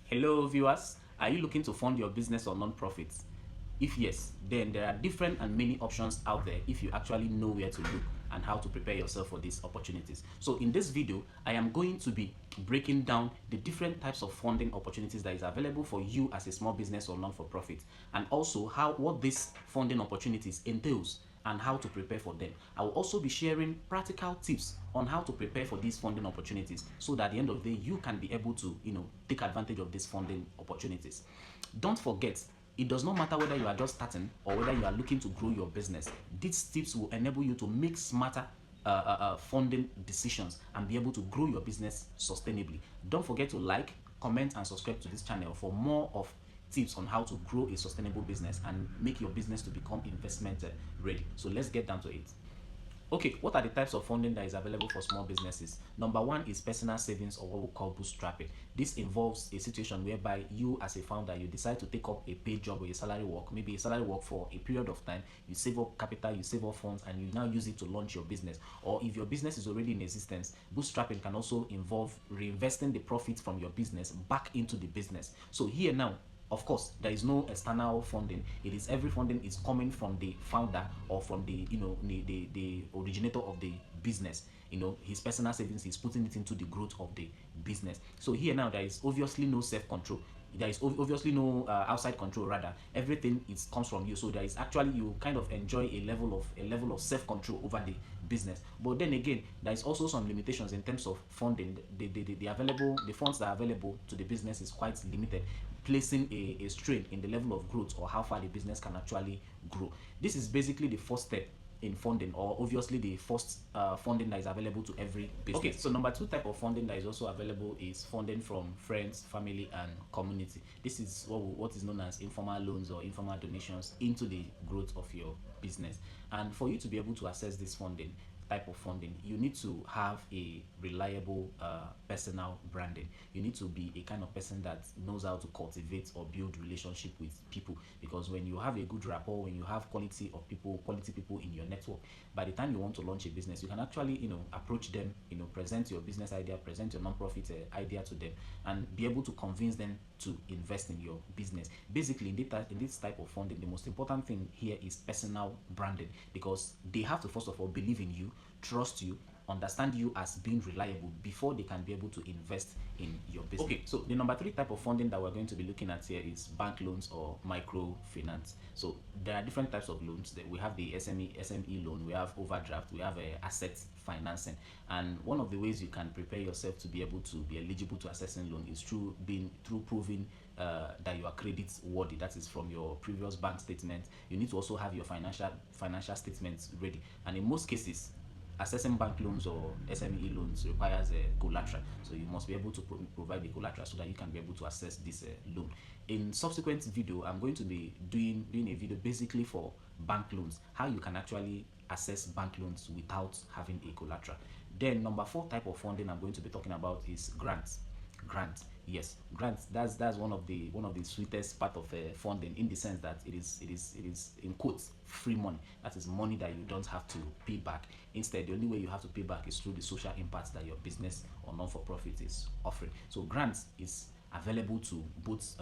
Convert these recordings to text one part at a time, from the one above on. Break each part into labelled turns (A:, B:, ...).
A: Hello viewers, are you looking to fund your business or non-profits? If yes, then there are different and many options out there if you actually know where to look and how to prepare yourself for these opportunities. So in this video, I am going to be breaking down the different types of funding opportunities that is available for you as a small business or non-for-profit, and also what these funding opportunities entails and how to prepare for them. I will also be sharing practical tips on how to prepare for these funding opportunities so that at the end of the day you can be able to take advantage of these funding opportunities. Don't forget, it does not matter whether you are just starting or whether you are looking to grow your business. These tips will enable you to make smarter funding decisions and be able to grow your business sustainably. Don't forget to like, comment, and subscribe to this channel for more of tips on how to grow a sustainable business and make your business to become investment ready. So let's get down to it. Okay, what are the types of funding that is available for small businesses? Number one is personal savings, or what we call bootstrapping. This involves a situation whereby you as a founder, you decide to take up a paid job or a salary work, maybe a salary work for a period of time, you save up capital, you save up funds, and you now use it to launch your business. Or if your business is already in existence, bootstrapping can also involve reinvesting the profits from your business back into the business. So here now, of course, there is no external funding. It is every funding is coming from the founder or from the the originator of the business. His personal savings, he's putting it into the growth of the business. So here now there is obviously no self-control. There is obviously no outside control. Rather, everything comes from you. So there is actually, you kind of enjoy a level of self-control over the business. But then again, there is also some limitations in terms of funding. The funds that are available to the business is quite limited, placing a strain in the level of growth or how far the business can actually grow. This is basically the first step in funding, or obviously the first funding that is available to every business. Okay, so number two type of funding that is also available is funding from friends, family, and community. This is what is known as informal loans or informal donations into the growth of your business. And for you to be able to access this type of funding, you need to have a reliable personal branding. You need to be a kind of person that knows how to cultivate or build relationship with people, because when you have a good rapport, when you have quality people in your network, by the time you want to launch a business, you can actually approach them, present your business idea, present your non-profit idea to them, and be able to convince them to invest in your business. Basically, in this type of funding, the most important thing here is personal branding, because they have to first of all believe in you, trust you, understand you as being reliable before they can be able to invest in your business. Okay, so the number three type of funding that we're going to be looking at here is bank loans or microfinance. So there are different types of loans. We have the SME loan, we have overdraft, we have asset financing. And one of the ways you can prepare yourself to be able to be eligible to accessing loan is through proving that you are credit worthy. That is from your previous bank statement. You need to also have your financial statements ready. And in most cases, accessing bank loans or SME loans requires a collateral, so you must be able to provide the collateral so that you can be able to access this loan. In subsequent video, I'm going to be doing a video basically for bank loans, how you can actually access bank loans without having a collateral. Then number four type of funding I'm going to be talking about is grants. Yes, grants. That's one of the sweetest part of funding, in the sense that it is in quotes free money. That is money that you don't have to pay back. Instead, the only way you have to pay back is through the social impact that your business or non-for-profit is offering. So grants is available to both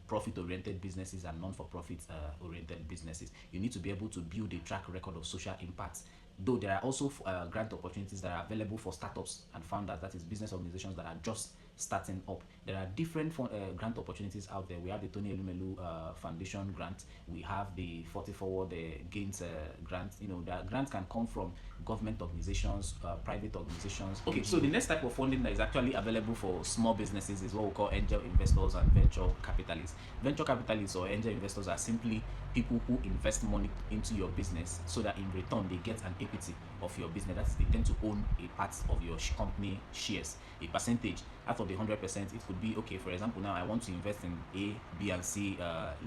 A: profit-oriented businesses and non-for-profit oriented businesses. You need to be able to build a track record of social impact. Though there are also grant opportunities that are available for startups and founders, that is business organizations that are just starting up. There are different grant opportunities out there. We have the Tony Elumelu Foundation grant. We have the 40 Forward Gains grant. The grants can come from government organizations, private organizations. Okay, so the next type of funding that is actually available for small businesses is what we call angel investors and venture capitalists. Venture capitalists or angel investors are simply people who invest money into your business so that in return they get an equity of your business. That is, they tend to own a part of your company shares, a percentage out of the 100%. It could be, okay, for example, now I want to invest in A, B, and C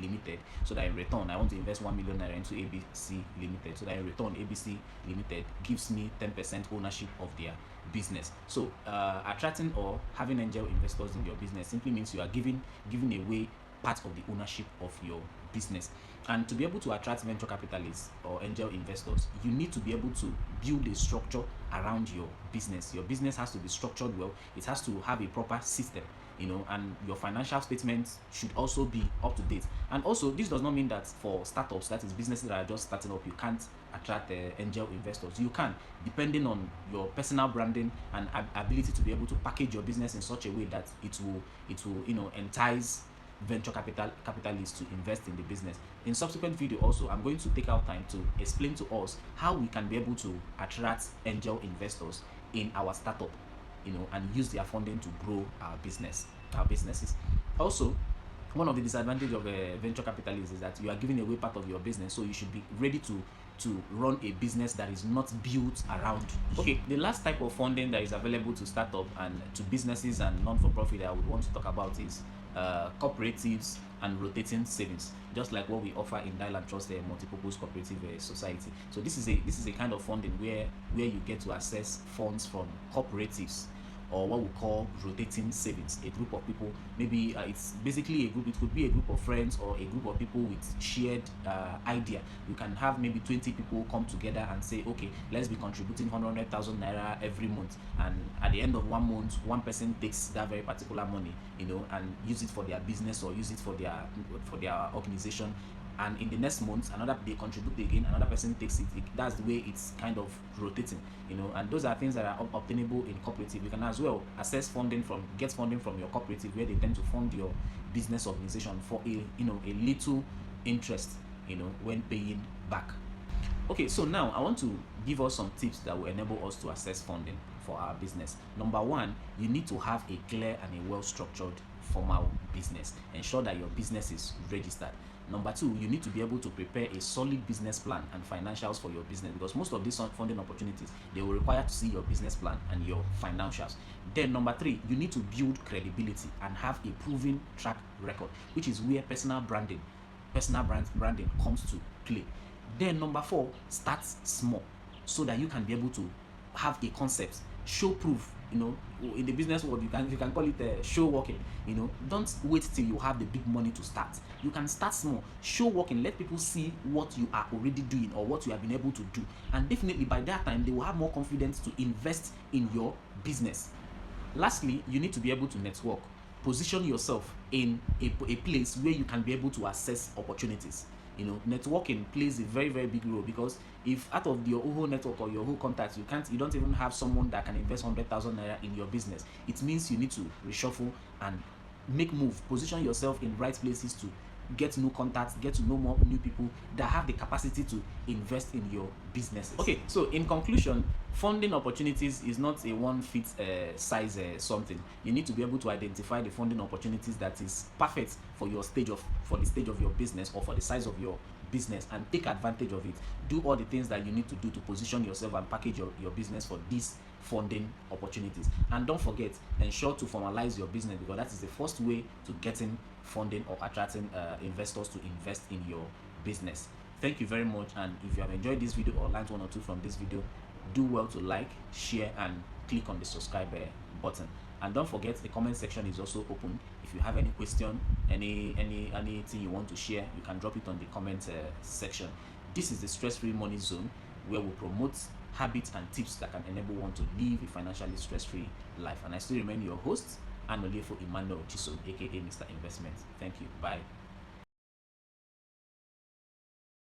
A: Limited, so that in return I want to invest 1 million naira into ABC Limited, so that in return ABC Limited gives me 10% ownership of their business. So attracting or having angel investors in your business simply means you are giving away part of the ownership of your business. And to be able to attract venture capitalists or angel investors, you need to be able to build a structure around your business. Your business has to be structured well. It has to have a proper system. and your financial statements should also be up to date. And also, this does not mean that for startups, that is businesses that are just starting up, you can't attract angel investors. You can, depending on your personal branding and ability to be able to package your business in such a way that it will entice venture capitalists to invest in the business. In subsequent video also, I'm going to take out time to explain to us how we can be able to attract angel investors in our startup, and use their funding to grow our businesses. Also, one of the disadvantages of a venture capitalist is that you are giving away part of your business, so you should be ready to run a business that is not built around. Okay, the last type of funding that is available to startup and to businesses and non-for-profit that I would want to talk about is cooperatives and rotating savings, just like what we offer in Dial & Trust, a multipurpose cooperative society. So this is a kind of funding where you get to access funds from cooperatives, or what we call rotating savings. A group of people, maybe it's basically a group. It could be a group of friends or a group of people with shared idea. You can have maybe 20 people come together and say, okay, let's be contributing 100,000 naira every month, and at the end of 1 month, one person takes that very particular money, and use it for their business or use it for their organization. And in the next month, they contribute again, another person takes it. That's the way it's kind of rotating, and those are things that are obtainable in cooperative. You can as well get funding from your cooperative, where they tend to fund your business organization for a little interest, when paying back. Okay, so now I want to give us some tips that will enable us to access funding for our business. Number one, you need to have a clear and a well-structured formal business. Ensure that your business is registered. Number two, you need to be able to prepare a solid business plan and financials for your business, because most of these funding opportunities, they will require to see your business plan and your financials. Then number three, you need to build credibility and have a proven track record, which is where personal branding comes to play. Then number four, start small so that you can be able to have a concept, show proof. In the business world, you can call it show working. Don't wait till you have the big money to start. You can start small, show working, let people see what you are already doing or what you have been able to do, and definitely by that time they will have more confidence to invest in your business. Lastly, you need to be able to network. Position yourself in a place where you can be able to access opportunities. Networking plays a very, very big role, because if out of your whole network or your whole contacts, you don't even have someone that can invest 100,000 naira in your business, it means you need to reshuffle and make move. Position yourself in right places to get new contacts, get to know more new people that have the capacity to invest in your businesses. Okay, so in conclusion, funding opportunities is not a one fit size something. You need to be able to identify the funding opportunities that is perfect for the stage of your business or for the size of your business, and take advantage of it. Do all the things that you need to do to position yourself and package your business for these funding opportunities. And don't forget, ensure to formalize your business, because that is the first way to getting funding or attracting investors to invest in your business. Thank you very much, and if you have enjoyed this video or learned one or two from this video, do well to like, share, and click on the subscribe button. And don't forget, the comment section is also open. If you have any question, anything you want to share, you can drop it on the comment section. This is the Stress-Free Money Zone, where we promote habits and tips that can enable one to live a financially stress-free life. And I still remain your host, Anolefo Emmanuel Chisom, aka Mr. Investment. Thank you. Bye.